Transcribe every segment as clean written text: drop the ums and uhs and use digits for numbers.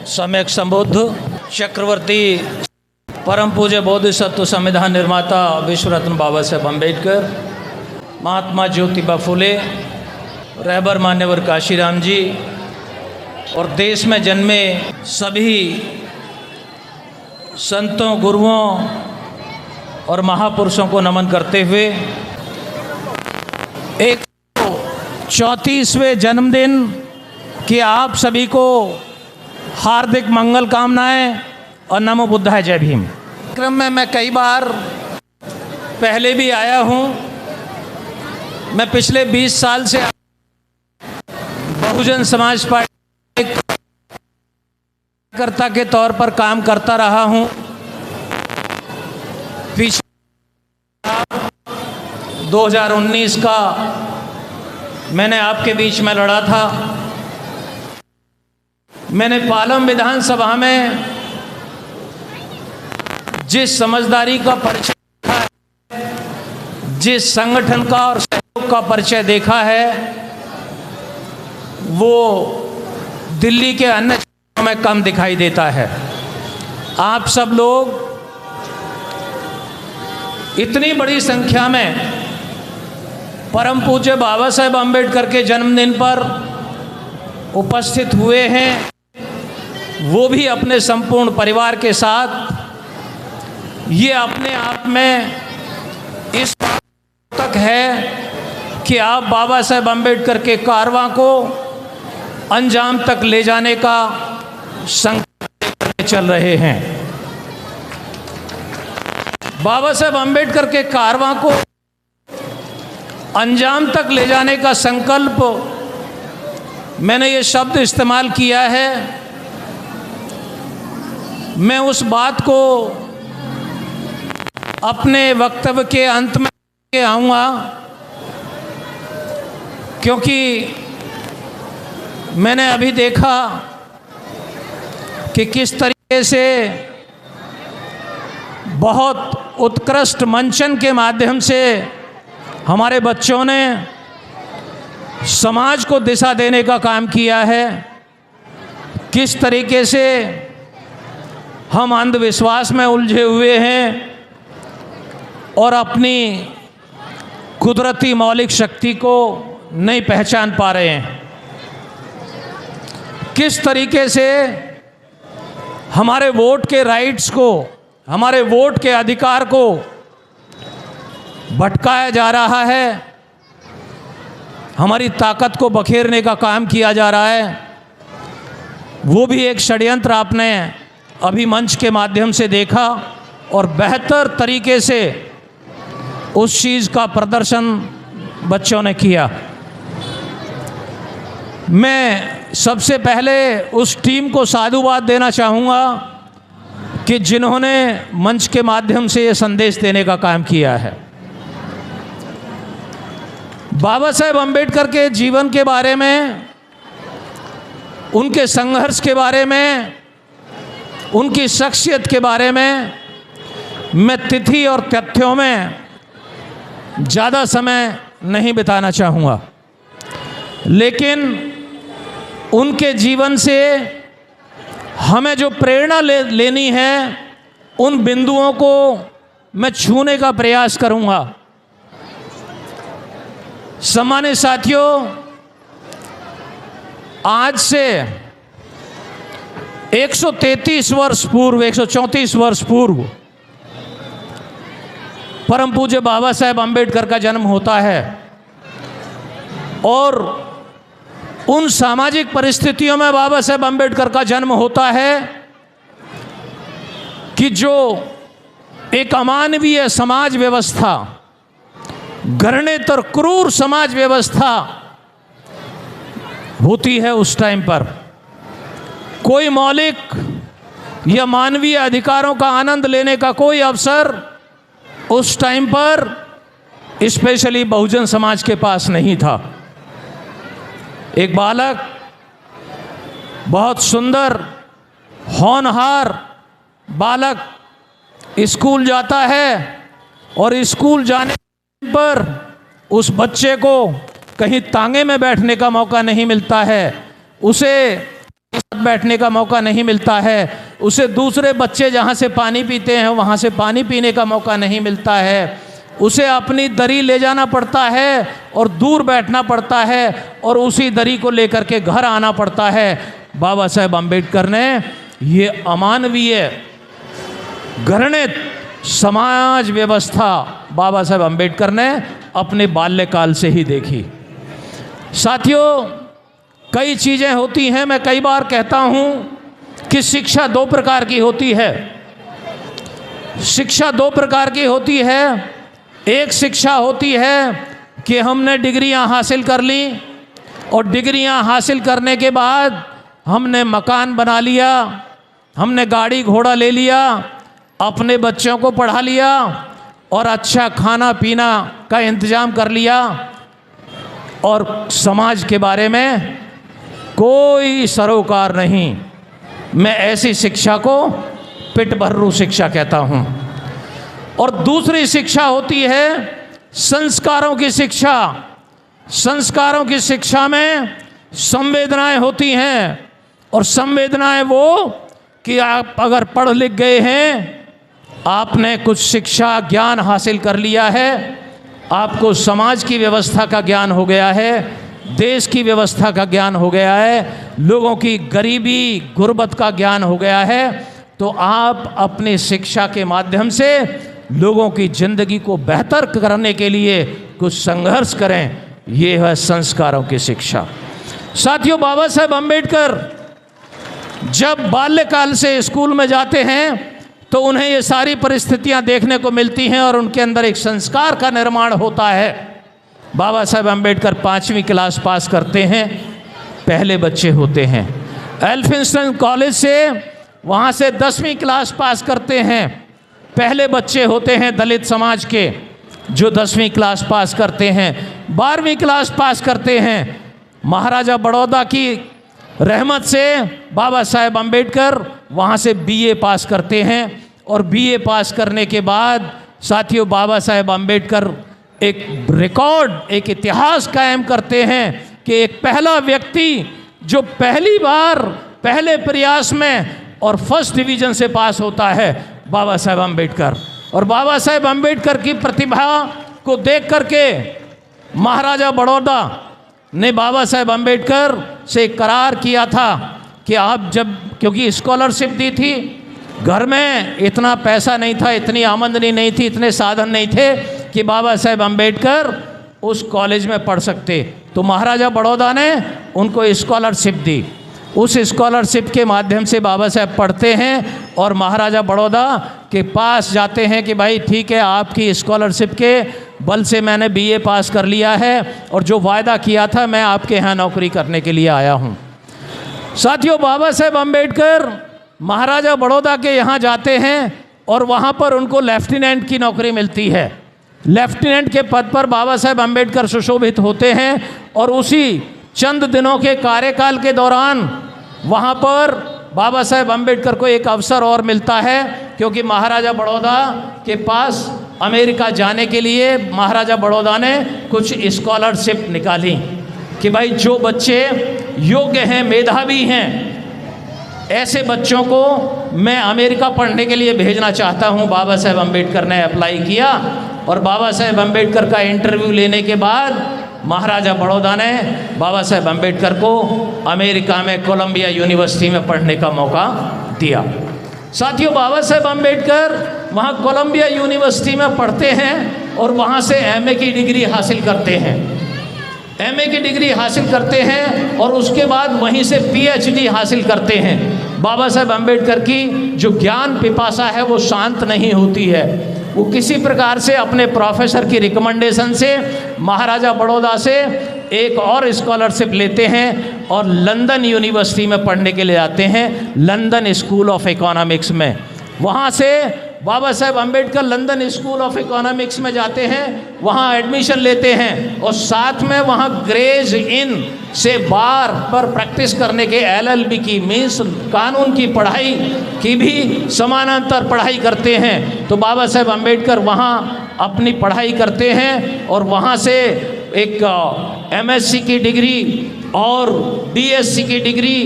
सम्यक संबुद्ध चक्रवर्ती परम पूज्य बोधिसत्व संविधान निर्माता विश्व रत्न बाबा साहेब अम्बेडकर, महात्मा ज्योतिबा फुले, रहबर मान्यवर काशीराम जी और देश में जन्मे सभी संतों, गुरुओं और महापुरुषों को नमन करते हुए 134वें जन्मदिन की आप सभी को हार्दिक मंगल कामनाएं और नमो बुद्धाय, जय भीम। क्रम में मैं कई बार पहले भी आया हूं। मैं पिछले 20 साल से बहुजन समाज पार्टी के कार्यकर्ता के तौर पर काम करता रहा हूं। पिछले 2019 का मैंने आपके बीच में लड़ा था। मैंने पालम विधानसभा में जिस समझदारी का परिचय देखा है, जिस संगठन का और सहयोग का परिचय देखा है, वो दिल्ली के अन्य क्षेत्रों में कम दिखाई देता है। आप सब लोग इतनी बड़ी संख्या में परम पूज्य बाबा साहेब अम्बेडकर के जन्मदिन पर उपस्थित हुए हैं, वो भी अपने संपूर्ण परिवार के साथ। ये अपने आप में इस बात तक है कि आप बाबा साहेब अम्बेडकर के कारवां को अंजाम तक ले जाने का संकल्प लेकर चल रहे हैं। बाबा साहेब अम्बेडकर के कारवां को अंजाम तक ले जाने का संकल्प, मैंने ये शब्द इस्तेमाल किया है। मैं उस बात को अपने वक्तव्य के अंत में आऊँगा, क्योंकि मैंने अभी देखा कि किस तरीके से बहुत उत्कृष्ट मंचन के माध्यम से हमारे बच्चों ने समाज को दिशा देने का काम किया है। किस तरीके से हम अंधविश्वास में उलझे हुए हैं और अपनी कुदरती मौलिक शक्ति को नहीं पहचान पा रहे हैं। किस तरीके से हमारे वोट के राइट्स को, हमारे वोट के अधिकार को भटकाया जा रहा है, हमारी ताकत को बखेरने का काम किया जा रहा है। वो भी एक षड्यंत्र आपने अभी मंच के माध्यम से देखा और बेहतर तरीके से उस चीज़ का प्रदर्शन बच्चों ने किया। मैं सबसे पहले उस टीम को साधुवाद देना चाहूँगा कि जिन्होंने मंच के माध्यम से ये संदेश देने का काम किया है। बाबा साहेब अम्बेडकर के जीवन के बारे में, उनके संघर्ष के बारे में, उनकी शख्सियत के बारे में मैं तिथि और तथ्यों में ज़्यादा समय नहीं बिताना चाहूँगा, लेकिन उनके जीवन से हमें जो प्रेरणा लेनी है, उन बिंदुओं को मैं छूने का प्रयास करूँगा। सम्मानित साथियों, आज से 133 वर्ष पूर्व, 134 वर्ष पूर्व परम पूज्य बाबा साहेब अम्बेडकर का जन्म होता है और उन सामाजिक परिस्थितियों में बाबा साहेब अम्बेडकर का जन्म होता है कि जो एक अमानवीय समाज व्यवस्था, घृणित और क्रूर समाज व्यवस्था होती है, उस टाइम पर कोई मौलिक या मानवीय अधिकारों का आनंद लेने का कोई अवसर उस टाइम पर स्पेशली बहुजन समाज के पास नहीं था। एक बालक बहुत सुंदर, होनहार बालक स्कूल जाता है और स्कूल जाने पर उस बच्चे को कहीं तांगे में बैठने का मौका नहीं मिलता है। उसे साथ बैठने का मौका नहीं मिलता है, उसे दूसरे बच्चे जहाँ से पानी पीते हैं वहाँ से पानी पीने का मौका नहीं मिलता है, उसे अपनी दरी ले जाना पड़ता है और दूर बैठना पड़ता है और उसी दरी को लेकर के घर आना पड़ता है। बाबा साहेब अम्बेडकर ने ये अमानवीय घृणित समाज व्यवस्था बाबा साहेब अम्बेडकर ने अपने बाल्यकाल से ही देखी। साथियों, कई चीज़ें होती हैं, मैं कई बार कहता हूँ कि शिक्षा दो प्रकार की होती है। शिक्षा दो प्रकार की होती है। एक शिक्षा होती है कि हमने डिग्रियां हासिल कर ली और डिग्रियां हासिल करने के बाद हमने मकान बना लिया, हमने गाड़ी घोड़ा ले लिया, अपने बच्चों को पढ़ा लिया और अच्छा खाना पीना का इंतज़ाम कर लिया और समाज के बारे में कोई सरोकार नहीं। मैं ऐसी शिक्षा को पिटभर्रू शिक्षा कहता हूँ। और दूसरी शिक्षा होती है संस्कारों की शिक्षा। संस्कारों की शिक्षा में संवेदनाएं होती हैं और संवेदनाएं वो कि आप अगर पढ़ लिख गए हैं, आपने कुछ शिक्षा ज्ञान हासिल कर लिया है, आपको समाज की व्यवस्था का ज्ञान हो गया है, देश की व्यवस्था का ज्ञान हो गया है, लोगों की गरीबी गुर्बत का ज्ञान हो गया है, तो आप अपनी शिक्षा के माध्यम से लोगों की ज़िंदगी को बेहतर करने के लिए कुछ संघर्ष करें। ये है संस्कारों की शिक्षा। साथियों, बाबा साहेब अम्बेडकर जब बाल्यकाल से स्कूल में जाते हैं तो उन्हें ये सारी परिस्थितियां देखने को मिलती हैं और उनके अंदर एक संस्कार का निर्माण होता है। बाबा साहेब अम्बेडकर 5वीं क्लास पास करते हैं, पहले बच्चे होते हैं। एल्फिंस्टन कॉलेज से वहाँ से 10वीं क्लास पास करते हैं, पहले बच्चे होते हैं दलित समाज के जो 10वीं क्लास पास करते हैं। 12वीं क्लास पास करते हैं। महाराजा बड़ौदा की रहमत से बाबा साहेब अम्बेडकर वहाँ से बीए पास करते हैं और बीए पास करने के बाद साथियों बाबा साहेब अम्बेडकर एक रिकॉर्ड, एक इतिहास कायम करते हैं कि एक पहला व्यक्ति जो पहली बार पहले प्रयास में और फर्स्ट डिवीज़न से पास होता है, बाबा साहेब अम्बेडकर। और बाबा साहेब अम्बेडकर की प्रतिभा को देख करके महाराजा बड़ौदा ने बाबा साहेब अम्बेडकर से करार किया था कि आप जब, क्योंकि स्कॉलरशिप दी थी, घर में इतना पैसा नहीं था, इतनी आमदनी नहीं थी, इतने साधन नहीं थे कि बाबा साहेब अम्बेडकर उस कॉलेज में पढ़ सकते, तो महाराजा बड़ौदा ने उनको स्कॉलरशिप दी। उस स्कॉलरशिप के माध्यम से बाबा साहेब पढ़ते हैं और महाराजा बड़ौदा के पास जाते हैं कि भाई ठीक है, आपकी स्कॉलरशिप के बल से मैंने बीए पास कर लिया है और जो वायदा किया था मैं आपके यहाँ नौकरी करने के लिए आया हूँ। साथियों, बाबा साहेब अम्बेडकर महाराजा बड़ौदा के यहाँ जाते हैं और वहाँ पर उनको लेफ्टिनेंट की नौकरी मिलती है। लेफ्टिनेंट के पद पर बाबा साहेब अम्बेडकर सुशोभित होते हैं और उसी चंद दिनों के कार्यकाल के दौरान वहाँ पर बाबा साहेब अम्बेडकर को एक अवसर और मिलता है, क्योंकि महाराजा बड़ौदा के पास अमेरिका जाने के लिए महाराजा बड़ौदा ने कुछ स्कॉलरशिप निकाली कि भाई जो बच्चे योग्य हैं, मेधावी हैं, ऐसे बच्चों को मैं अमेरिका पढ़ने के लिए भेजना चाहता हूँ। बाबा साहेब अम्बेडकर ने अप्लाई किया और बाबा साहेब अम्बेडकर का इंटरव्यू लेने के बाद महाराजा बड़ौदा ने बाबा साहेब अम्बेडकर को अमेरिका में कोलंबिया यूनिवर्सिटी में पढ़ने का मौका दिया। साथियों, बाबा साहेब अम्बेडकर वहाँ कोलंबिया यूनिवर्सिटी में पढ़ते हैं और वहाँ से एमए की डिग्री हासिल करते हैं। एमए की डिग्री हासिल करते हैं और उसके बाद वहीं से पीएचडी हासिल करते हैं। बाबा साहेब अम्बेडकर की जो ज्ञान पिपासा है वो शांत नहीं होती है। वो किसी प्रकार से अपने प्रोफेसर की रिकमेंडेशन से महाराजा बड़ौदा से एक और स्कॉलरशिप लेते हैं और लंदन यूनिवर्सिटी में पढ़ने के लिए आते हैं, लंदन स्कूल ऑफ इकोनॉमिक्स में। वहाँ से Baba Saheb Ambedkar London School of Economics में जाते हैं, वहाँ एडमिशन लेते हैं और साथ में वहाँ ग्रेज इन से बार पर प्रैक्टिस करने के एलएलबी की मीन्स कानून की पढ़ाई की भी समानांतर पढ़ाई करते हैं। तो बाबा साहेब अम्बेडकर वहाँ अपनी पढ़ाई करते हैं और वहाँ से एक एमएससी की डिग्री और बीएससी की डिग्री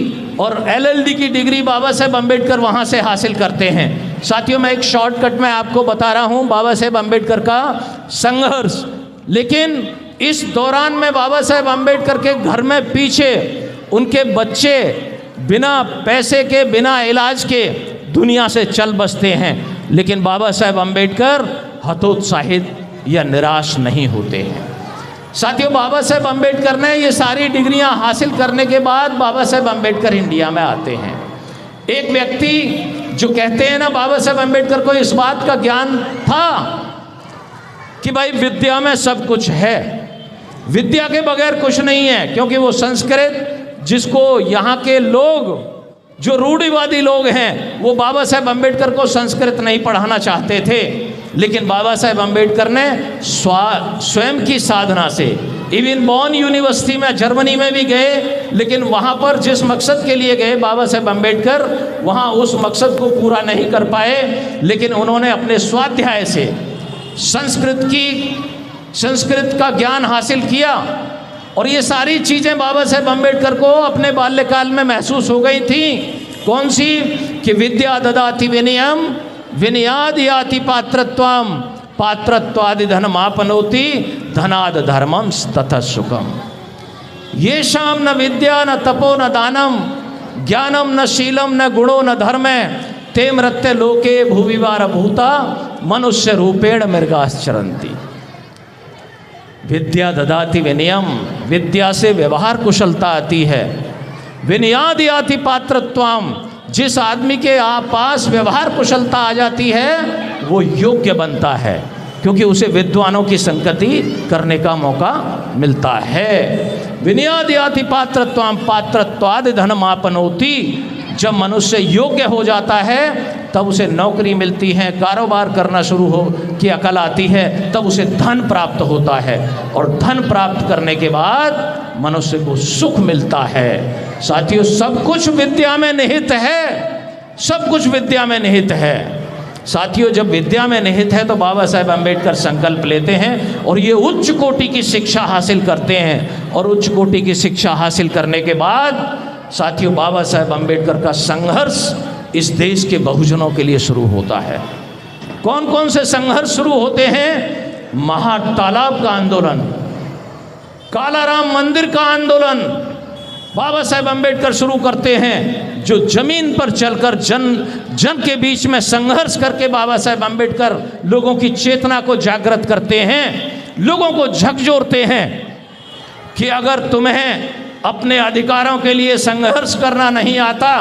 और LLD की डिग्री बाबा साहेब अम्बेडकर वहाँ से हासिल करते हैं। साथियों, मैं एक शॉर्टकट में आपको बता रहा हूँ बाबा साहेब अम्बेडकर का संघर्ष। लेकिन इस दौरान में बाबा साहेब अम्बेडकर के घर में पीछे उनके बच्चे बिना पैसे के, बिना इलाज के दुनिया से चल बसते हैं, लेकिन बाबा साहेब अम्बेडकर हतोत्साहित या निराश नहीं होते हैं। साथियों, बाबा साहेब अम्बेडकर ने ये सारी डिग्रियां हासिल करने के बाद बाबा साहेब अम्बेडकर इंडिया में आते हैं। एक व्यक्ति जो कहते हैं ना, बाबा साहेब अम्बेडकर को इस बात का ज्ञान था कि भाई विद्या में सब कुछ है, विद्या के बगैर कुछ नहीं है, क्योंकि वो संस्कृत जिसको यहाँ के लोग जो रूढ़िवादी लोग हैं वो बाबा साहेब अम्बेडकर को संस्कृत नहीं पढ़ाना चाहते थे, लेकिन बाबा साहेब अम्बेडकर ने स्वयं की साधना से इवन बॉन यूनिवर्सिटी में जर्मनी में भी गए, लेकिन वहाँ पर जिस मकसद के लिए गए बाबा साहेब अम्बेडकर वहाँ उस मकसद को पूरा नहीं कर पाए, लेकिन उन्होंने अपने स्वाध्याय से संस्कृत का ज्ञान हासिल किया। और ये सारी चीज़ें बाबा साहेब अम्बेडकर को अपने बाल्यकाल में महसूस हो गई थी। कौन सी? कि विद्या ददाति विनयम विनयाद याति पात्रत्वम पात्रत्वादि धनमापनोति धनाद धर्मम ततः सुखम। ये शाम न विद्या न तपो न दानम ज्ञानम न शीलम न गुणो न धर्म ते मृत्य लोके भूविवार भूता मनुष्य रूपेण मृगाश्चरन्ति। विद्या ददाति विनयम, विद्या से व्यवहार कुशलता आती है। विनयाद याति पात्रत्वम, जिस आदमी के पास व्यवहार कुशलता आ जाती है वो योग्य बनता है, क्योंकि उसे विद्वानों की संगति करने का मौका मिलता है। विनयाद याति पात्रत्वम पात्रत्वादि धनमापनोति, जब मनुष्य योग्य हो जाता है तब उसे नौकरी मिलती है, कारोबार करना शुरू हो की अकल आती है, तब उसे धन प्राप्त होता है, और धन प्राप्त करने के बाद मनुष्य को सुख मिलता है। साथियों, सब कुछ विद्या में निहित है, सब कुछ विद्या में निहित है। साथियों, जब विद्या में निहित है तो बाबा साहेब अम्बेडकर संकल्प लेते हैं और ये उच्च कोटि की शिक्षा हासिल करते हैं। और उच्च कोटि की शिक्षा हासिल करने के बाद साथियों, बाबा साहेब अम्बेडकर का संघर्ष इस देश के बहुजनों के लिए शुरू होता है। कौन कौन से संघर्ष शुरू होते हैं? महातालाब का आंदोलन, कालाराम मंदिर का आंदोलन बाबा साहेब अम्बेडकर शुरू करते हैं, जो जमीन पर चलकर जन के बीच में संघर्ष करके बाबा साहेब अम्बेडकर लोगों की चेतना को जागृत करते हैं, लोगों को झकझोरते हैं कि अगर तुम्हें अपने अधिकारों के लिए संघर्ष करना नहीं आता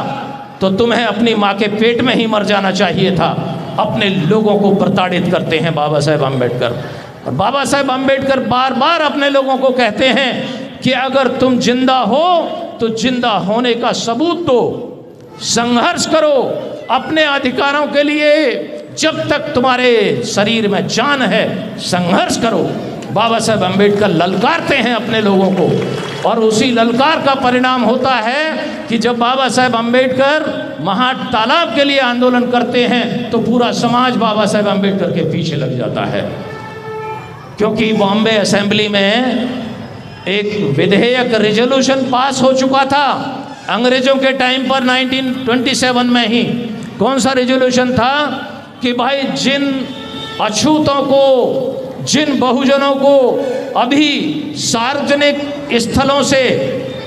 तो तुम्हें अपनी माँ के पेट में ही मर जाना चाहिए था। अपने लोगों को प्रताड़ित करते हैं बाबा साहेब अम्बेडकर। और बाबा साहेब अम्बेडकर बार बार अपने लोगों को कहते हैं कि अगर तुम जिंदा हो तो जिंदा होने का सबूत दो, संघर्ष करो अपने अधिकारों के लिए, जब तक तुम्हारे शरीर में जान है संघर्ष करो। बाबा साहेब अम्बेडकर ललकारते हैं अपने लोगों को, और उसी ललकार का परिणाम होता है कि जब बाबा साहेब अम्बेडकर महातालाब के लिए आंदोलन करते हैं तो पूरा समाज बाबा साहेब अम्बेडकर के पीछे लग जाता है। क्योंकि बॉम्बे असेंबली में एक विधेयक रेजोल्यूशन पास हो चुका था अंग्रेजों के टाइम पर 1927 में ही। कौन सा रेजोल्यूशन था? कि भाई जिन अछूतों को, जिन बहुजनों को अभी सार्वजनिक स्थलों से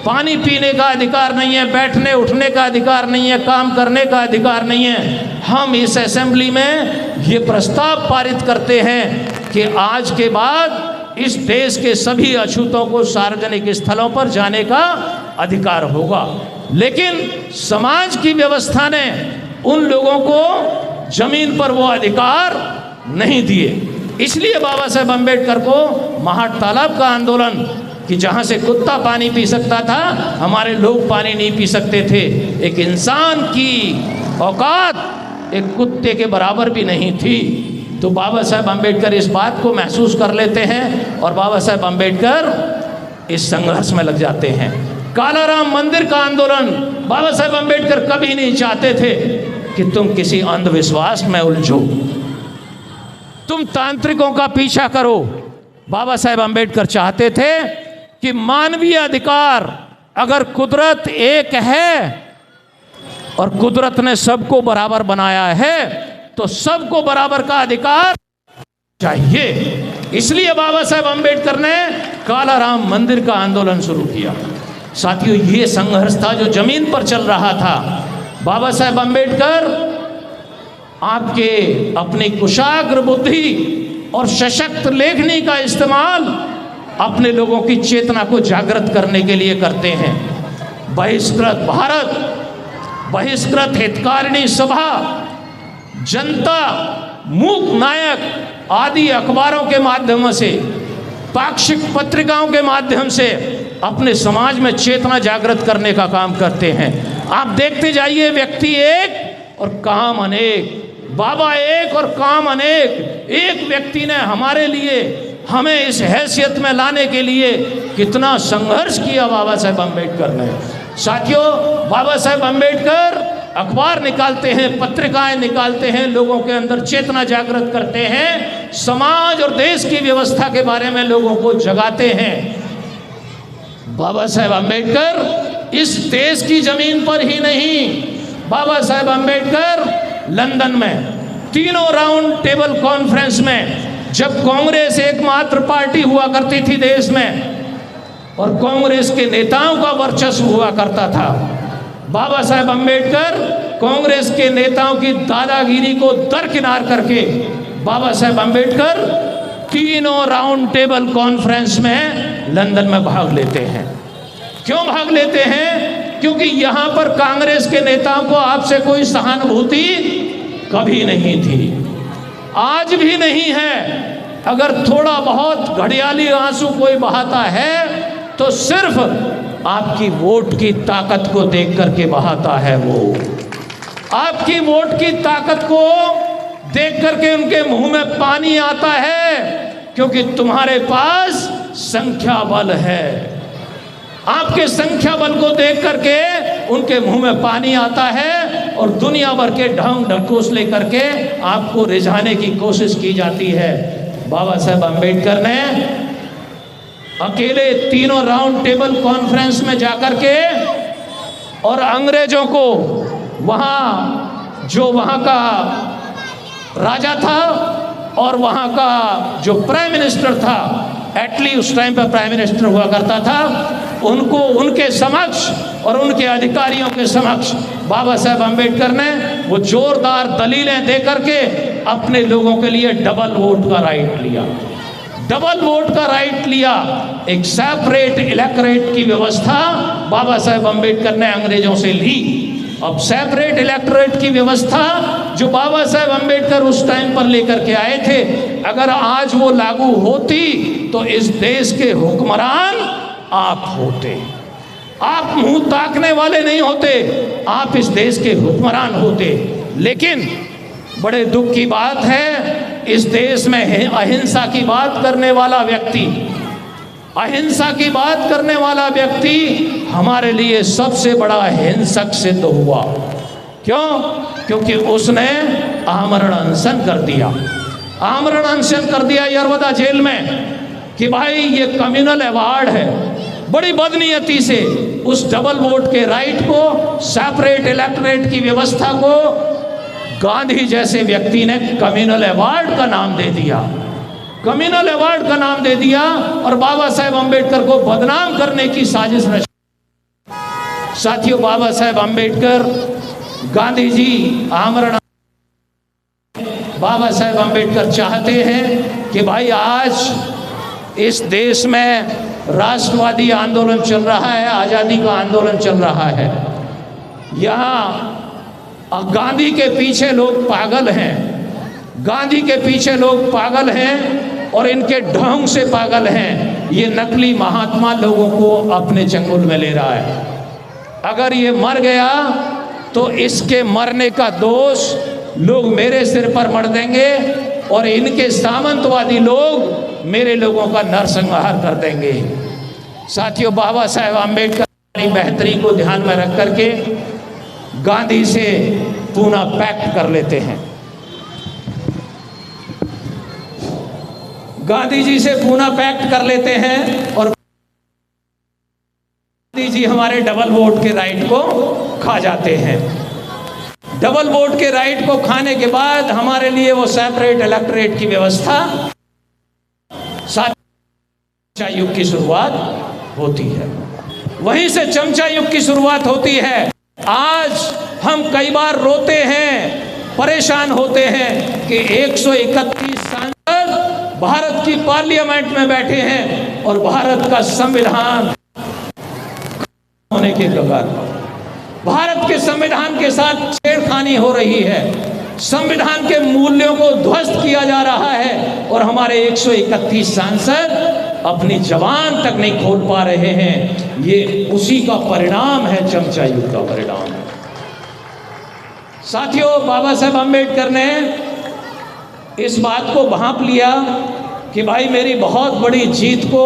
पानी पीने का अधिकार नहीं है, बैठने उठने का अधिकार नहीं है, काम करने का अधिकार नहीं है, हम इस असेंबली में ये प्रस्ताव पारित करते हैं कि आज के बाद इस देश के सभी अछूतों को सार्वजनिक स्थलों पर जाने का अधिकार होगा। लेकिन समाज की व्यवस्था ने उन लोगों को जमीन पर वो अधिकार नहीं दिए। इसलिए बाबा साहेब अम्बेडकर को महातालाब का आंदोलन, कि जहाँ से कुत्ता पानी पी सकता था हमारे लोग पानी नहीं पी सकते थे। एक इंसान की औकात एक कुत्ते के बराबर भी नहीं थी। तो बाबा साहेब अम्बेडकर इस बात को महसूस कर लेते हैं और बाबा साहेब अम्बेडकर इस संघर्ष में लग जाते हैं। कालाराम मंदिर का आंदोलन, बाबा साहेब अम्बेडकर कभी नहीं चाहते थे कि तुम किसी अंधविश्वास में उलझो, तुम तांत्रिकों का पीछा करो। बाबा साहेब अम्बेडकर चाहते थे कि मानवीय अधिकार, अगर कुदरत एक है और कुदरत ने सबको बराबर बनाया है, तो सबको बराबर का अधिकार चाहिए। इसलिए बाबा साहेब अम्बेडकर ने काला राम मंदिर का आंदोलन शुरू किया। साथियों, ये संघर्ष था जो जमीन पर चल रहा था। बाबा साहेब अम्बेडकर आपके अपनी कुशाग्र बुद्धि और सशक्त लेखनी का इस्तेमाल अपने लोगों की चेतना को जागृत करने के लिए करते हैं। बहिष्कृत भारत, बहिष्कृत हितकारिणी सभा, जनता, मूक नायक आदि अखबारों के माध्यम से, पाक्षिक पत्रिकाओं के माध्यम से अपने समाज में चेतना जागृत करने का काम करते हैं। आप देखते जाइए, व्यक्ति एक और काम अनेक, बाबा एक और काम अनेक। एक व्यक्ति ने हमारे लिए, हमें इस हैसियत में लाने के लिए कितना संघर्ष किया बाबा साहेब अम्बेडकर ने। साथियों, बाबा साहेब अम्बेडकर अखबार निकालते हैं, पत्रिकाएं निकालते हैं, लोगों के अंदर चेतना जागृत करते हैं, समाज और देश की व्यवस्था के बारे में लोगों को जगाते हैं। बाबा साहेब अम्बेडकर इस देश की जमीन पर ही नहीं, बाबा साहेब अम्बेडकर लंदन में तीनों राउंड टेबल कॉन्फ्रेंस में, जब कांग्रेस एकमात्र पार्टी हुआ करती थी देश में और कांग्रेस के नेताओं का वर्चस्व हुआ करता था, बाबा साहेब अम्बेडकर कांग्रेस के नेताओं की दादागिरी को दरकिनार करके बाबा साहेब अम्बेडकर तीनों राउंड टेबल कॉन्फ्रेंस में लंदन में भाग लेते हैं। क्यों भाग लेते हैं? क्योंकि यहाँ पर कांग्रेस के नेताओं को आपसे कोई सहानुभूति कभी नहीं थी, आज भी नहीं है। अगर थोड़ा बहुत घड़ियाली आंसू कोई बहाता है तो सिर्फ आपकी वोट की ताकत को देख करके बहाता है। वो आपकी वोट की ताकत को देख करके उनके मुंह में पानी आता है, क्योंकि तुम्हारे पास संख्या बल है। आपके संख्या बल को देख करके उनके मुंह में पानी आता है और दुनिया भर के ढंग ढकोस लेकर के आपको रिझाने की कोशिश की जाती है। बाबा साहेब अम्बेडकर ने अकेले तीनों राउंड टेबल कॉन्फ्रेंस में जाकर के और अंग्रेजों को, वहाँ जो वहाँ का राजा था और वहाँ का जो प्राइम मिनिस्टर था, एटली उस टाइम पर प्राइम मिनिस्टर हुआ करता था, उनको उनके समक्ष और उनके अधिकारियों के समक्ष बाबा साहेब अम्बेडकर ने वो जोरदार दलीलें दे करके अपने लोगों के लिए डबल वोट का राइट लिया। डबल वोट का राइट लिया। एक सेपरेट इलेक्टोरेट की व्यवस्था बाबा साहेब अम्बेडकर ने अंग्रेजों से ली। अब सेपरेट इलेक्टोरेट की व्यवस्था जो बाबा साहेब अम्बेडकर उस टाइम पर लेकर के आए थे, अगर आज वो लागू होती तो इस देश के हुक्मरान आप होते। आप मुंह ताकने वाले नहीं होते, आप इस देश के हुक्मरान होते। लेकिन बड़े दुख की बात है, इस देश में अहिंसा की बात करने वाला व्यक्ति, अहिंसा की बात करने वाला व्यक्ति हमारे लिए सबसे बड़ा हिंसक सिद्ध हुआ। क्यों? क्योंकि उसने आमरण अनशन कर दिया। आमरण अनशन कर दिया यरवदा जेल में कि भाई ये कम्युनल अवार्ड है। बड़ी बदनीयती से उस डबल वोट के राइट को, सेपरेट इलेक्टोरेट की व्यवस्था को गांधी जैसे व्यक्ति ने कम्युनल अवार्ड का नाम दे दिया। कम्युनल अवार्ड का नाम दे दिया और बाबा साहेब अम्बेडकर को बदनाम करने की साजिश रची। साथियों, बाबा साहेब अम्बेडकर, गांधी जी आमरण, बाबा साहेब अम्बेडकर चाहते हैं कि भाई आज इस देश में राष्ट्रवादी आंदोलन चल रहा है, आज़ादी का आंदोलन चल रहा है। यहाँ गांधी के पीछे लोग पागल हैं, गांधी के पीछे लोग पागल हैं और इनके ढंग से पागल हैं। ये नकली महात्मा लोगों को अपने चंगुल में ले रहा है। अगर ये मर गया तो इसके मरने का दोष लोग मेरे सिर पर मर देंगे और इनके सामंतवादी लोग मेरे लोगों का नरसंहार कर देंगे। साथियों, बाबा साहेब अम्बेडकर की बेहतरी को ध्यान में रख करके गांधी से पूना पैक्ट कर लेते हैं। गांधी जी से पूना पैक्ट कर लेते हैं और गांधी जी हमारे डबल वोट के राइट को खा जाते हैं। डबल वोट के राइट को खाने के बाद हमारे लिए वो सेपरेट इलेक्टोरेट की व्यवस्था, चमचा युग की शुरुआत होती है। वहीं से चमचा युग की शुरुआत होती है। आज हम कई बार रोते हैं, परेशान होते हैं कि 131 सांसद भारत की पार्लियामेंट में बैठे हैं और भारत का संविधान होने के कगार पर, भारत के संविधान के साथ छेड़खानी हो रही है, संविधान के मूल्यों को ध्वस्त किया जा रहा है और हमारे 131 सांसद अपनी जबान तक नहीं खोल पा रहे हैं। ये उसी का परिणाम है, चमचा युग का परिणाम है। साथियों, बाबा साहेब अम्बेडकर ने इस बात को भांप लिया कि भाई मेरी बहुत बड़ी जीत को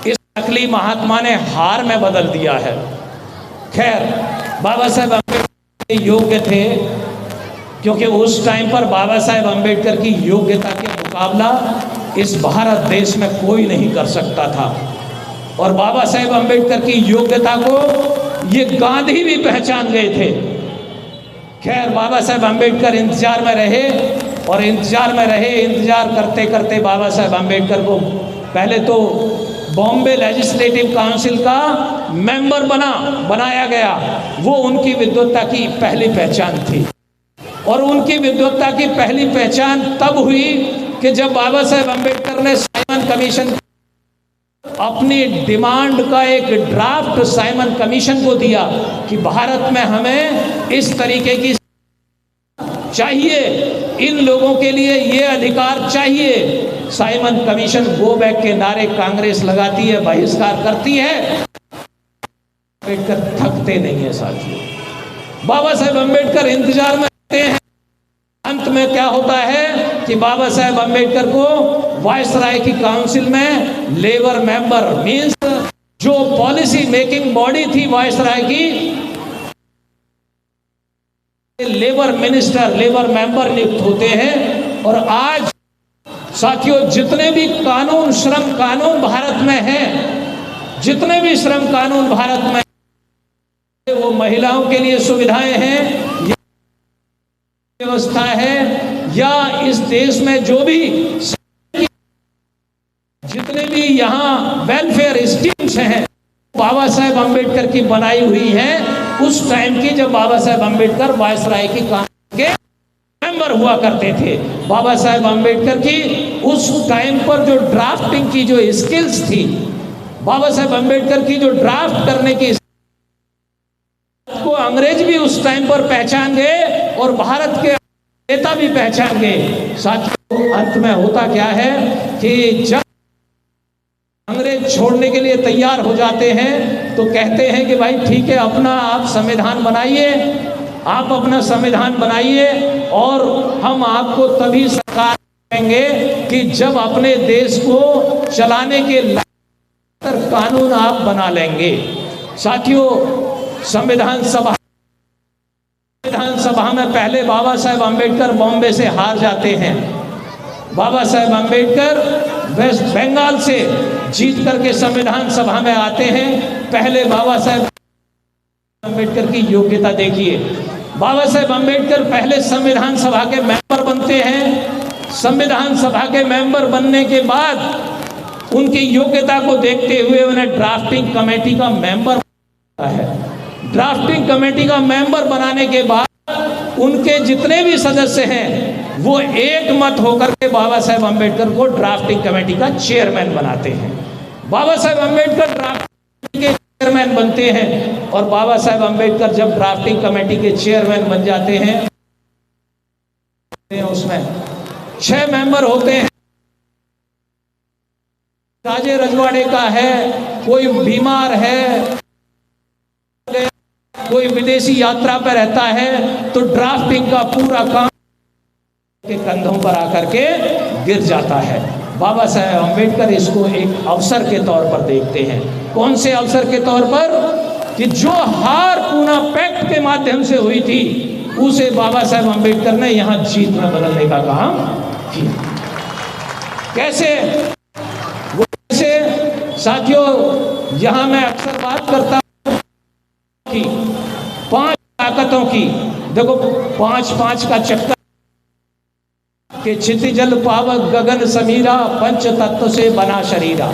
इस नकली महात्मा ने हार में बदल दिया है। खैर, बाबा साहेब अम्बेडकर योग्य थे, क्योंकि उस टाइम पर बाबा साहेब अम्बेडकर की योग्यता के मुकाबला इस भारत देश में कोई नहीं कर सकता था। और बाबा साहेब अम्बेडकर की योग्यता को ये गांधी भी पहचान गए थे। खैर, बाबा साहेब अम्बेडकर इंतजार में रहे और इंतजार करते करते बाबा साहेब अम्बेडकर को पहले तो बॉम्बे लेजिस्लेटिव काउंसिल का मेंबर बनाया गया। वो उनकी विद्वत्ता की पहली पहचान थी। और उनकी विद्वत्ता की पहली पहचान तब हुई कि जब बाबा साहेब अम्बेडकर ने साइमन कमीशन अपनी डिमांड का एक ड्राफ्ट साइमन कमीशन को दिया कि भारत में हमें इस तरीके की चाहिए, इन लोगों के लिए ये अधिकार चाहिए। साइमन कमीशन गो बैक के नारे कांग्रेस लगाती है, बहिष्कार करती है, अम्बेडकर थकते नहीं है साथियों। बाबा साहेब अम्बेडकर इंतजार में रहते हैं। अंत में क्या होता है कि बाबा साहेब अम्बेडकर को वायसराय की काउंसिल में लेबर मेंबर, मींस जो पॉलिसी मेकिंग बॉडी थी वायसराय की, लेबर मिनिस्टर, लेबर मेंबर नियुक्त होते हैं। और आज साथियों, जितने भी कानून, श्रम कानून भारत में हैं, जितने भी श्रम कानून भारत में, वो महिलाओं के लिए सुविधाएं हैं, व्यवस्था है, या इस देश में जो भी जितने भी यहाँ वेलफेयर स्कीम्स हैं, बाबा साहेब अम्बेडकर की बनाई हुई है उस टाइम की, जब बाबा साहेब अम्बेडकर वायसराय की काउंसिल के मेंबर हुआ करते थे। बाबा साहेब अम्बेडकर की उस टाइम पर जो ड्राफ्टिंग की जो स्किल्स थी, बाबा साहेब अम्बेडकर की जो ड्राफ्ट करने की को अंग्रेज भी उस टाइम पर पहचान गए और भारत के नेता भी पहचान गए। साथियों, अंत में होता क्या है कि जब अंग्रेज छोड़ने के लिए तैयार हो जाते हैं तो कहते हैं कि भाई ठीक है, अपना आप संविधान बनाइए, आप अपना संविधान बनाइए और हम आपको तभी सरकार देंगे कि जब अपने देश को चलाने के लायक कानून आप बना लेंगे। साथियों, संविधान सभा में पहले बाबा साहेब अम्बेडकर बॉम्बे से हार जाते हैं। बाबा साहेब अम्बेडकर वेस्ट बंगाल से जीत करके संविधान सभा में आते हैं। पहले बाबा साहेब अम्बेडकर की योग्यता देखिए। बाबा साहेब अम्बेडकर पहले संविधान सभा के मेंबर बनते हैं। संविधान सभा के मेंबर बनने के बाद उनकी योग्यता को देखते हुए उन्हें ड्राफ्टिंग कमेटी का मेंबर बनता है। ड्राफ्टिंग कमेटी का मेंबर बनाने के बाद उनके जितने भी सदस्य हैं वो एक मत होकर के बाबा साहेब अम्बेडकर को ड्राफ्टिंग कमेटी का चेयरमैन बनाते हैं। बाबा साहेब अम्बेडकर ड्राफ्टिंग के चेयरमैन बनते हैं और बाबा साहेब अम्बेडकर जब ड्राफ्टिंग कमेटी के चेयरमैन बन जाते हैं, उसमें 6 मेंबर होते हैं। राजे रजवाड़े का है, कोई बीमार है, कोई विदेशी यात्रा पर रहता है, तो ड्राफ्टिंग का पूरा काम के कंधों पर आकर के गिर जाता है। बाबा साहेब अम्बेडकर इसको एक अवसर के तौर पर देखते हैं। कौन से अवसर के तौर पर? कि जो हार पूना पैक्ट के माध्यम से हुई थी, उसे बाबा साहेब अम्बेडकर ने यहाँ जीत में बदलने का काम किया। कैसे? वो कैसे? साथियों, यहाँ मैं अक्सर बात करता हूँ कि 5 ताकतों की देखो 5-5 का चक्कर के क्षितिजल पावक गगन समीरा पंच तत्व से बना शरीरा।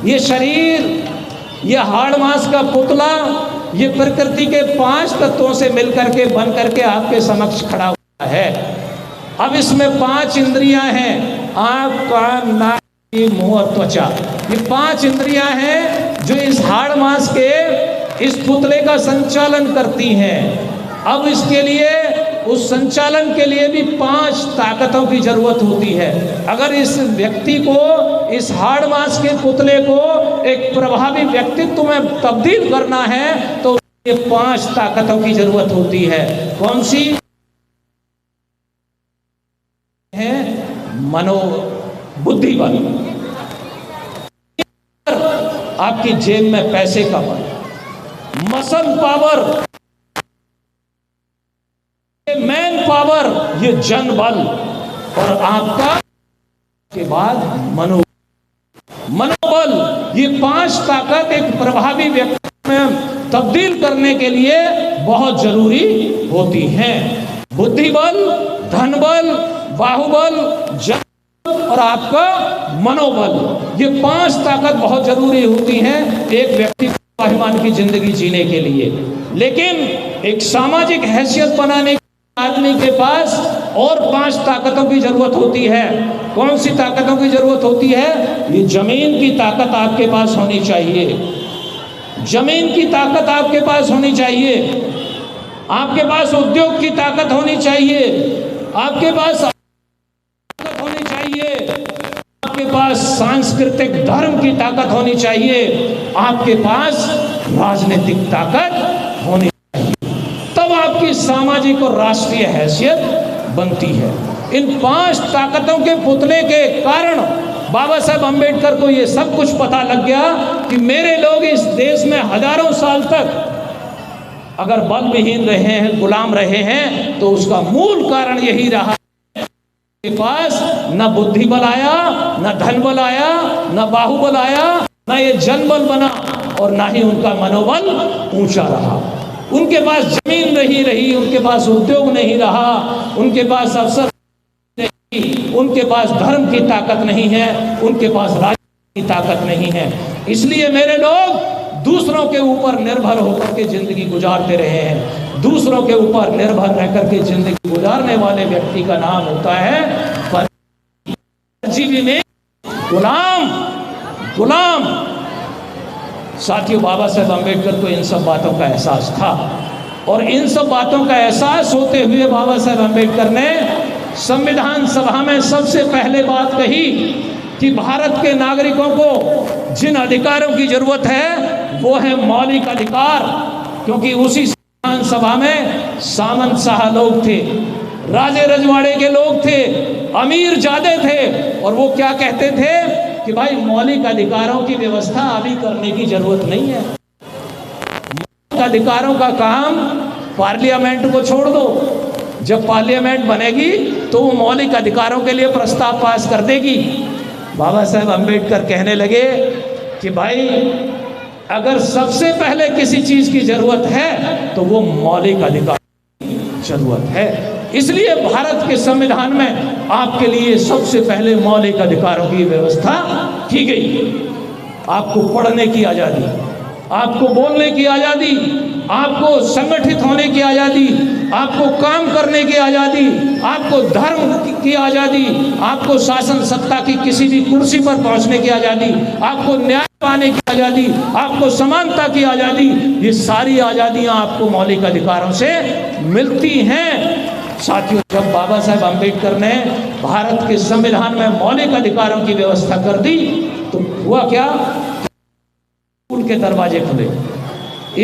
ये शरीर, ये हाड़ मांस का पुतला, ये प्रकृति के 5 तत्वों से मिलकर के बन करके आपके समक्ष खड़ा हुआ है। अब इसमें 5 इंद्रियां हैं, आंख कान नाक मुंह और त्वचा। ये 5 इंद्रियां हैं जो इस हाड़ मांस के इस पुतले का संचालन करती हैं। अब इसके लिए, उस संचालन के लिए भी 5 ताकतों की जरूरत होती है। अगर इस व्यक्ति को, इस हाड़ मांस के पुतले को एक प्रभावी व्यक्तित्व में तब्दील करना है तो ये 5 ताकतों की जरूरत होती है। कौन सी है? मनो बुद्धि बल, आपकी जेब में पैसे का बल, मसल पावर, मैन पावर, ये जन बल, और आपका के बाद मनोबल। ये 5 ताकत एक प्रभावी व्यक्ति में तब्दील करने के लिए बहुत जरूरी होती हैं। बुद्धि बल, धन बल, बाहुबल, जन और आपका मनोबल, ये 5 ताकत बहुत जरूरी होती हैं एक व्यक्ति को स्वाभिमान की जिंदगी जीने के लिए। लेकिन एक सामाजिक हैसियत बनाने आदमी के पास और 5 ताकतों की जरूरत होती है। कौन सी ताकतों की जरूरत होती है? ये जमीन की ताकत आपके पास होनी चाहिए, जमीन की ताकत आपके पास होनी चाहिए, आपके पास उद्योग की ताकत होनी चाहिए, आपके पास ताकत होनी चाहिए, आपके पास सांस्कृतिक धर्म की ताकत होनी चाहिए, आपके पास राजनीतिक ताकत होनी, तब आपकी सामाजिक और राष्ट्रीय हैसियत बनती है। इन 5 ताकतों के पुतले के कारण बाबा साहब अम्बेडकर को ये सब कुछ पता लग गया कि मेरे लोग इस देश में हजारों साल तक अगर बल विहीन रहे हैं, गुलाम रहे हैं, तो उसका मूल कारण यही रहा के पास न बुद्धि बल आया, न धन बल आया, न बाहुबल आया, न ये जन बल बना, और न ही उनका मनोबल ऊंचा रहा। उनके पास जमीन नहीं रही, उनके पास उद्योग नहीं रहा, उनके पास अवसर नहीं, उनके पास धर्म की ताकत नहीं है, उनके पास राजनीति की ताकत नहीं है। इसलिए मेरे लोग दूसरों के ऊपर निर्भर होकर के जिंदगी गुजारते रहे हैं। दूसरों के ऊपर निर्भर रहकर के जिंदगी गुजारने वाले व्यक्ति का नाम होता है परजीवी में गुलाम। गुलाम साथियों, बाबा साहब अम्बेडकर को इन सब बातों का एहसास था, और इन सब बातों का एहसास होते हुए बाबा साहब अम्बेडकर ने संविधान सभा में सबसे पहले बात कही कि भारत के नागरिकों को जिन अधिकारों की जरूरत है वो है मौलिक अधिकार। क्योंकि उसी संविधान सभा में सामंत शाह लोग थे, राजे रजवाड़े के लोग थे, अमीर जादे थे, और वो क्या कहते थे कि भाई मौलिक अधिकारों की व्यवस्था अभी करने की जरूरत नहीं है, मौलिक अधिकारों का काम पार्लियामेंट को छोड़ दो। जब पार्लियामेंट बनेगी तो वो मौलिक अधिकारों के लिए प्रस्ताव पास कर देगी। बाबा साहब अम्बेडकर कहने लगे कि भाई अगर सबसे पहले किसी चीज की जरूरत है तो वो मौलिक अधिकार की जरूरत है। इसलिए भारत के संविधान में आपके लिए सबसे पहले मौलिक अधिकारों की व्यवस्था की गई। आपको पढ़ने की आजादी, आपको बोलने की आजादी, आपको संगठित होने की आजादी, आपको काम करने की आजादी, आपको धर्म की आजादी, आपको शासन सत्ता की किसी भी कुर्सी पर पहुंचने की आजादी, आपको न्याय पाने की आजादी, आपको समानता की आजादी, ये सारी आजादियां आपको मौलिक अधिकारों से मिलती हैं। साथियों, जब बाबा साहब अम्बेडकर ने भारत के संविधान में मौलिक अधिकारों की व्यवस्था कर दी तो हुआ क्या? स्कूल के दरवाजे खुले,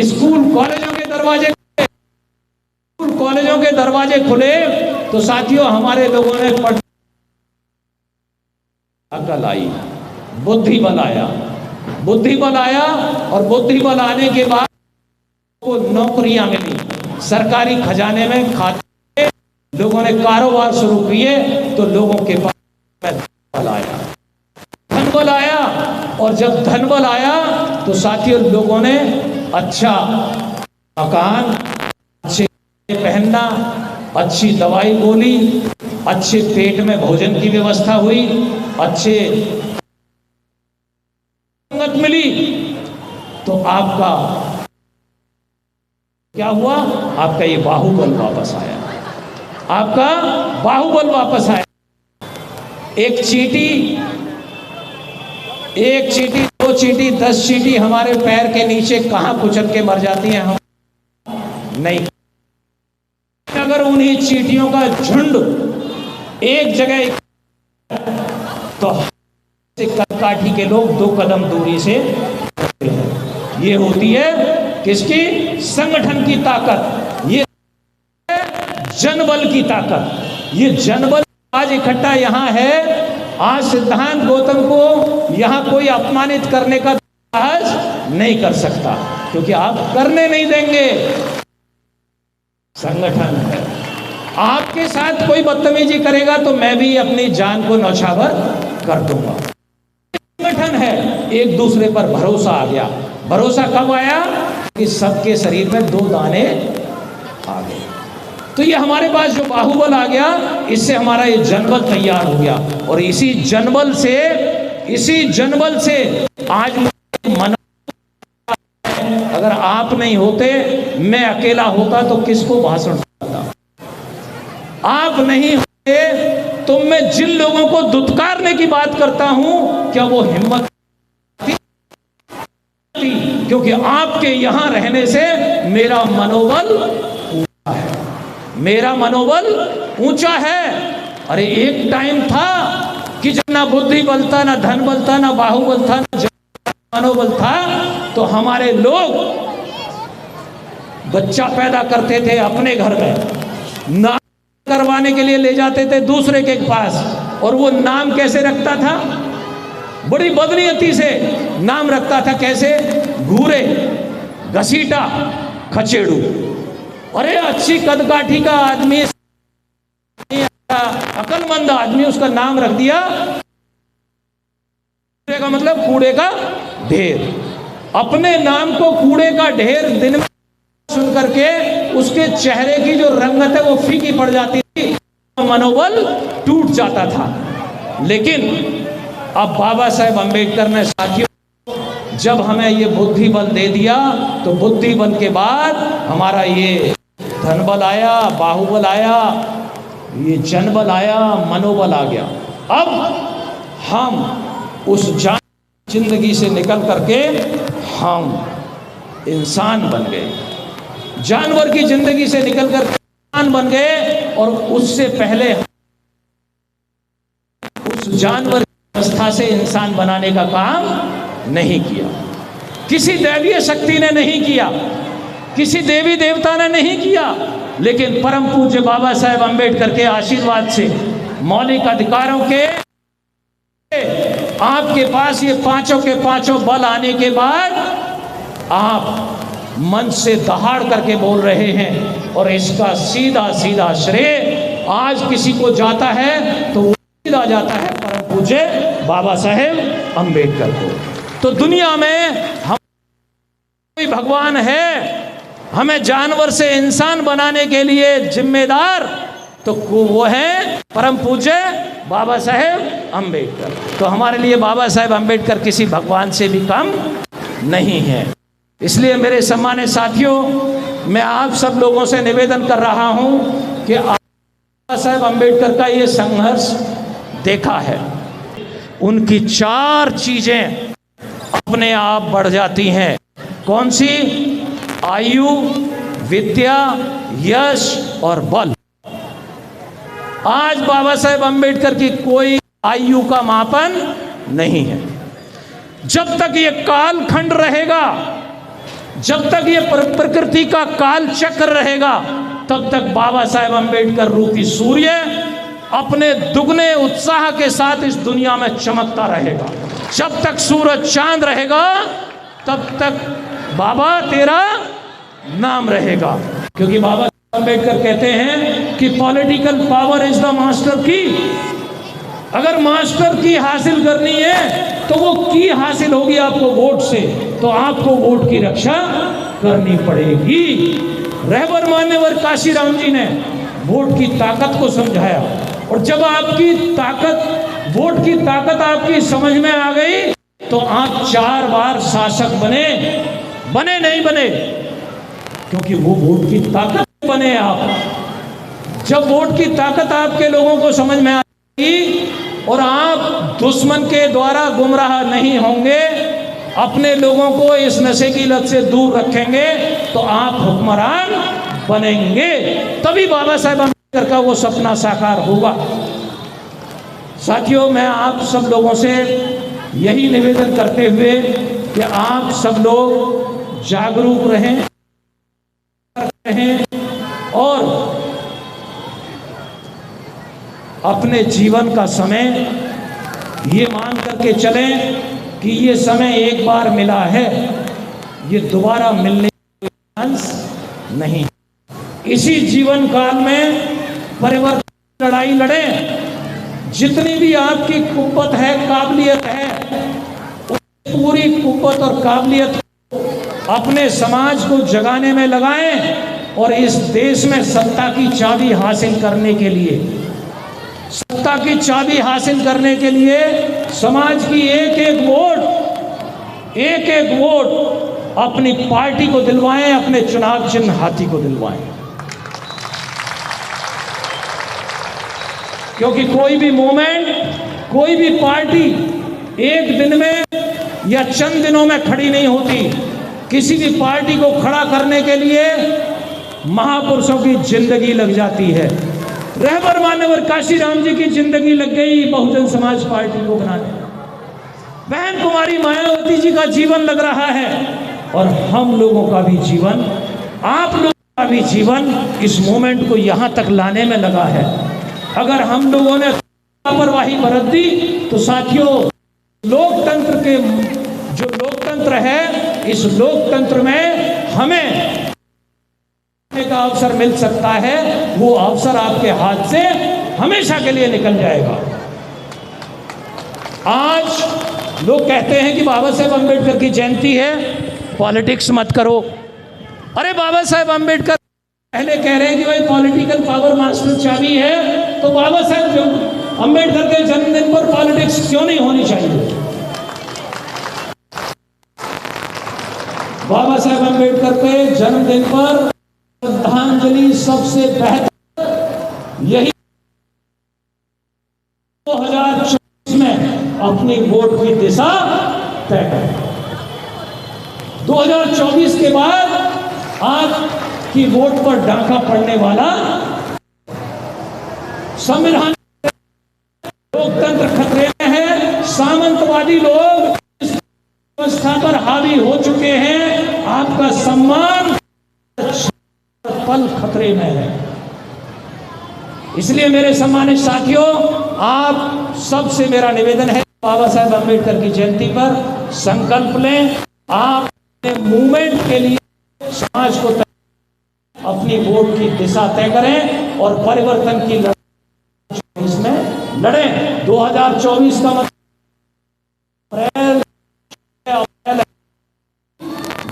स्कूल कॉलेजों के दरवाजे खुले, स्कूल कॉलेजों के दरवाजे खुले तो साथियों हमारे लोगों ने अकल आई, बुद्धि बल आया, बुद्धि बल आया, और बुद्धि बल आने के बाद को नौकरियां मिली, सरकारी खजाने में खाते, लोगों ने कारोबार शुरू किए तो लोगों के पास धन बल आया, धन बल आया, और जब धन बल आया तो साथियों लोगों ने अच्छा मकान, अच्छे पहनना, अच्छी दवाई गोली, अच्छे पेट में भोजन की व्यवस्था हुई, अच्छे संगत मिली, तो आपका क्या हुआ? आपका ये बाहुबल वापस आया, आपका बाहुबल वापस आया। एक चींटी, 2 चींटी, 10 चींटी हमारे पैर के नीचे कहां कुचल के मर जाती हैं हम नहीं। अगर उन्हीं चींटियों का झुंड एक जगह, तो कदकाठी के लोग 2 कदम दूरी से, ये होती है किसकी? संगठन की ताकत, ये जनबल की ताकत। ये जनबल आज इकट्ठा यहां है। आज सिद्धांत गौतम को यहां कोई अपमानित करने का साहस नहीं कर सकता, क्योंकि आप करने नहीं देंगे। संगठन है, आपके साथ कोई बदतमीजी करेगा तो मैं भी अपनी जान को नौछावर कर दूंगा। संगठन है, एक दूसरे पर भरोसा आ गया। भरोसा कब आया? कि सबके शरीर में 2 दाने आ गए। तो ये हमारे पास जो बाहुबल आ गया, इससे हमारा ये जनबल तैयार हो गया। और इसी जनबल से आज मन, अगर आप नहीं होते, मैं अकेला होता तो किसको भाषण देता? आप नहीं होते तो मैं जिन लोगों को दुत्कारने की बात करता हूं, क्या वो हिम्मत? क्योंकि आपके यहां रहने से मेरा मनोबल ऊंचा है, मेरा मनोबल ऊंचा है। अरे एक टाइम था कि जब ना बुद्धि बल था, ना धन बल था, ना बाहुबल था, ना मनोबल था, तो हमारे लोग बच्चा पैदा करते थे अपने घर में, नाम करवाने के लिए ले जाते थे दूसरे के पास। और वो नाम कैसे रखता था? बड़ी बदनीयती से नाम रखता था। कैसे? घूरे, घसीटा, खचेड़ू। अरे अच्छी कदकाठी का आदमी, अकलमंद आदमी, उसका नाम रख दिया का मतलब कूड़े का ढेर। अपने नाम को कूड़े का ढेर दिन में सुन करके उसके चेहरे की जो रंगत है वो फीकी पड़ जाती थी, मनोबल टूट जाता था। लेकिन अब बाबा साहेब अम्बेडकर ने साथियों जब हमें ये बुद्धि बल दे दिया, तो बुद्धि बल के बाद हमारा ये धनबल आया, बाहुबल आया, ये जनबल आया, मनोबल आ गया। अब हम उस जिंदगी से निकल करके हम इंसान बन गए, जानवर की जिंदगी से निकल कर इंसान बन गए। और उससे पहले उस जानवर की अवस्था से इंसान बनाने का काम नहीं किया, किसी दैवीय शक्ति ने नहीं किया, किसी देवी देवता ने नहीं किया। लेकिन परम पूज्य बाबा साहेब अम्बेडकर के आशीर्वाद से, मौलिक अधिकारों के आपके पास ये पांचों के पांचों बल आने के बाद आप मन से दहाड़ करके बोल रहे हैं। और इसका सीधा सीधा श्रेय आज किसी को जाता है तो वो सीधा जाता है परम पूज्य बाबा साहेब अम्बेडकर को। तो दुनिया में हम कोई भगवान है हमें जानवर से इंसान बनाने के लिए जिम्मेदार, तो वो है परम पूज्य बाबा साहेब अम्बेडकर। तो हमारे लिए बाबा साहेब अम्बेडकर किसी भगवान से भी कम नहीं है। इसलिए मेरे सम्मानित साथियों, मैं आप सब लोगों से निवेदन कर रहा हूं कि बाबा साहेब अम्बेडकर का ये संघर्ष देखा है, उनकी 4 चीजें अपने आप बढ़ जाती हैं। कौन सी? आयु, विद्या, यश और बल। आज बाबा साहेब अम्बेडकर की कोई आयु का मापन नहीं है। जब तक ये कालखंड रहेगा, जब तक ये प्रकृति का काल चक्र रहेगा, तब तक बाबा साहेब अम्बेडकर रूपी सूर्य अपने दुगने उत्साह के साथ इस दुनिया में चमकता रहेगा। जब तक सूरज चांद रहेगा, तब तक बाबा तेरा नाम रहेगा। क्योंकि बाबा अम्बेडकर कहते हैं कि political power is the master की। अगर मास्टर की हासिल करनी है तो वो की हासिल होगी आपको वोट से, तो आपको वोट की रक्षा करनी पड़ेगी। रहबर मान्यवर काशीराम जी ने वोट की ताकत को समझाया, और जब आपकी ताकत, वोट की ताकत आपकी समझ में आ गई तो आप 4 बार शासक बने नहीं बने, क्योंकि वो वोट की ताकत बने आप। जब वोट की ताकत आपके लोगों को समझ में आएगी और आप दुश्मन के द्वारा गुमराह नहीं होंगे, अपने लोगों को इस नशे की लत से दूर रखेंगे, तो आप हुक्मरान बनेंगे, तभी बाबा साहेब अम्बेडकर का वो सपना साकार होगा। साथियों, मैं आप सब लोगों से यही निवेदन करते हुए कि आप सब लोग जागरूक रहें और अपने जीवन का समय ये मान करके चलें कि ये समय एक बार मिला है, ये दोबारा मिलने का चांस नहीं। इसी जीवन काल में परिवर्तन की लड़ाई लड़ें। जितनी भी आपकी कुव्वत है, काबिलियत है, पूरी कुव्वत और काबिलियत अपने समाज को जगाने में लगाएं और इस देश में सत्ता की चाबी हासिल करने के लिए, सत्ता की चाबी हासिल करने के लिए समाज की एक एक वोट अपनी पार्टी को दिलवाएं, अपने चुनाव चिन्ह हाथी को दिलवाएं। क्योंकि कोई भी मूवमेंट, कोई भी पार्टी एक दिन में या चंद दिनों में खड़ी नहीं होती। किसी भी पार्टी को खड़ा करने के लिए महापुरुषों की जिंदगी लग जाती है। रहबर मान्यवर काशीराम जी की जिंदगी लग गई बहुजन समाज पार्टी को बनाने में। बहन कुमारी मायावती जी का जीवन लग रहा है, और हम लोगों का भी जीवन, आप लोगों का भी जीवन इस मूवमेंट को यहां तक लाने में लगा है। अगर हम लोगों ने लापरवाही बरत दी तो साथियों, लोकतंत्र के जो लोकतंत्र है, इस लोकतंत्र में हमें का अवसर मिल सकता है, वो अवसर आपके हाथ से हमेशा के लिए निकल जाएगा। आज लोग कहते हैं कि बाबा साहेब अम्बेडकर की जयंती है, पॉलिटिक्स मत करो। अरे बाबा साहेब अम्बेडकर पहले कह रहे हैं कि भाई पॉलिटिकल पावर मास्टर चाबी है, तो बाबा साहेब अम्बेडकर के जन्मदिन पर पॉलिटिक्स क्यों नहीं होनी चाहिए? बाबा साहेब अम्बेडकर के जन्मदिन पर श्रद्धांजलि सबसे बेहतर यही 2024 में अपनी वोट की दिशा तय करें। 2024 के बाद आज की वोट पर डाका पड़ने वाला संविधान, लोकतंत्र खतरे में है। सामंतवादी लोग इस व्यवस्था पर हावी हो चुके हैं। आपका सम्मान पल खतरे में है। इसलिए मेरे सम्मानित साथियों, आप सबसे मेरा निवेदन है, बाबा साहेब अम्बेडकर की जयंती पर संकल्प लें। आप अपने मूवमेंट के लिए समाज को अपनी वोट की दिशा तय करें और परिवर्तन की लड़ाई इसमें लड़ें। 2024 का मतलब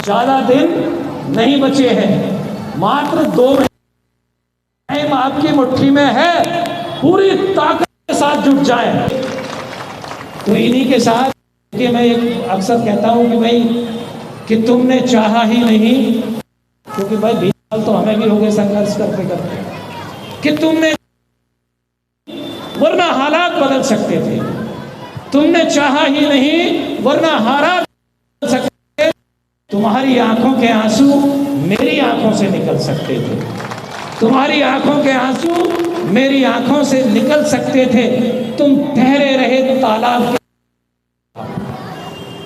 ज्यादा दिन नहीं बचे हैं, मात्र 2 महीने आपकी मुट्ठी में है। पूरी ताकत के साथ जुट जाएं। तो इन्हीं के साथ कि मैं अक्सर कहता हूं कि भाई कि तुमने चाहा ही नहीं, क्योंकि भाई 20 साल तो हमें भी हो गए संघर्ष करते करते, कि तुमने, वरना हालात बदल सकते थे। तुमने चाहा ही नहीं, वरना हालात बदल सकते थे। तुम्हारी आंखों के आंसू मेरी आंखों से निकल सकते थे। तुम्हारी आंखों के आंसू मेरी आंखों से निकल सकते थे। तुम ठहरे रहे तालाब के,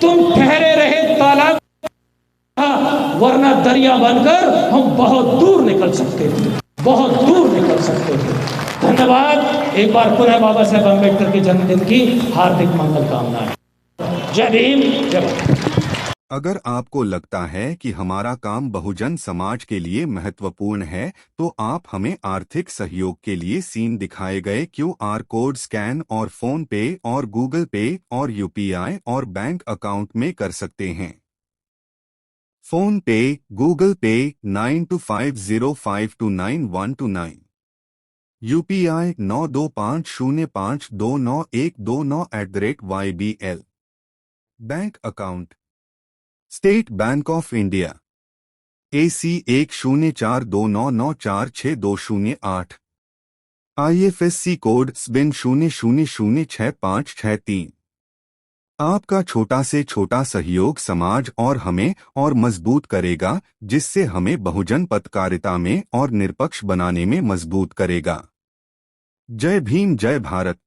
तुम ठहरे रहे तालाब, वरना दरिया बनकर हम बहुत दूर निकल सकते थे, बहुत दूर निकल सकते थे। धन्यवाद। एक बार पुनः बाबा साहेब अम्बेडकर के जन्मदिन की हार्दिक मंगल कामनाएं। जय भीम, जय भारत। अगर आपको लगता है कि हमारा काम बहुजन समाज के लिए महत्वपूर्ण है, तो आप हमें आर्थिक सहयोग के लिए सीन दिखाए गए QR कोड स्कैन और फोन पे और गूगल पे और UPI और बैंक अकाउंट में कर सकते हैं। फोन पे, गूगल पे 9250529129। UPI 9250529129 bank account state bank of India AC 104299462008। IFSC code SBIN 00066563। आपका छोटा से छोटा सहयोग समाज और हमें और मजबूत करेगा, जिससे हमें बहुजन पत्रकारिता में और निष्पक्ष बनाने में मजबूत करेगा। जय भीम, जय भारत।